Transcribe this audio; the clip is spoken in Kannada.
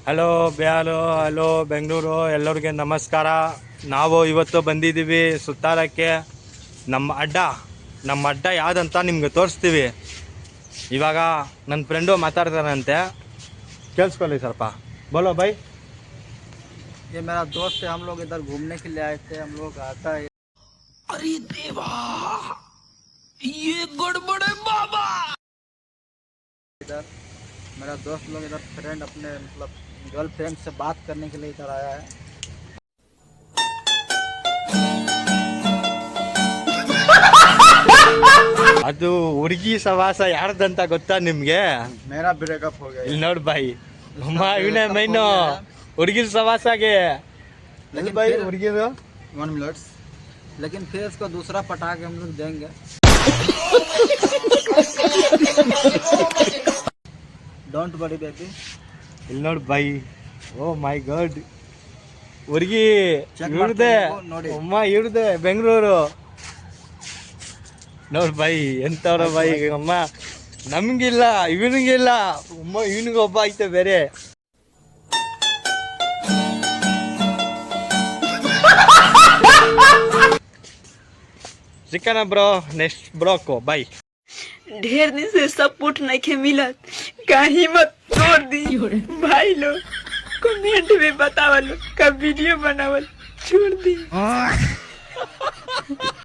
ಹಲೋ ಹಲೋ ಬೆಂಗಳೂರು ಎಲ್ಲರಿಗೆ ನಮಸ್ಕಾರ. ನಾವು ಇವತ್ತು ಬಂದಿದ್ದೀವಿ ಸುತ್ತಾರಕ್ಕೆ. ನಮ್ಮ ಅಡ್ಡ ಯಾವುದಂತ ನಿಮ್ಗೆ ತೋರಿಸ್ತೀವಿ. ಇವಾಗ ನನ್ನ ಫ್ರೆಂಡು ಮಾತಾಡ್ತಾರಂತೆ, ಕೇಳಿಸ್ಕೊಳ್ಳಿ ಸ್ವಲ್ಪ. ಬೋಲೋ ಬೈ. ये मेरा दोस्त है, हम लोग इधर घूमने के लिए आए थे. हम लोग आता है. अरे देवा, ये गड़बड़ है बाबा. इधर मेरा दोस्त लोग इधर फ्रेंड अपने मतलब गर्लफ्रेंड से बात करने के लिए इधर आया है. ಅದು ಹುಡುಗಿ ಸವಾಸ ಯಾರ್ದಂತ ಗೊತ್ತಾ ನಿಮ್ಗೆ? मेरा ब्रेकअप हो गया. ಇಲ್ಲಿ ನೋಡಿ ಬಾಯಿ, ಅಮ್ಮ ಇವನೇ ಮೈನು ಹುಡುಗಿ ಸವಾಸಾಗೆ. लेकिन भाई फिर- ಹುಡುಗಿ 1 मिनट. लेकिन फिर इसको दूसरा पटा के हम लोग देंगे. Don't worry baby. ಇಲ್ಲಿ ನೋಡಿ ಬಾಯಿ. ಓ ಮೈ ಗಾಡ್, ಹುಡುಗಿ Check ಇವ್ರದೆ, ಮಾಡ್ತೀನಿ, ನೋಡಿ. ಅಮ್ಮ ಇವ್ರದೆ ಬೆಂಗಳೂರು. ನೋಡ್ ಬಾಯಿ ಎಂತವ್ರ ಬಾಯಿ. ಅಮ್ಮ ನಮ್ಗಿಲ್ಲ, ಇವನಿಗಿಲ್ಲ, ಅಮ್ಮ ಇವನಿಗೆ ಒಬ್ಬ ಐತೆ ಬೇರೆ. सिक्का ना ब्रो, नेक्स्ट ब्रो को बाय. ढेर दिन से सपोर्ट नहीं के मिलत, कहीं मत तोड़ दी भाई लोग. कमेंट में बतावल, का वीडियो बनावल छोड़ दी.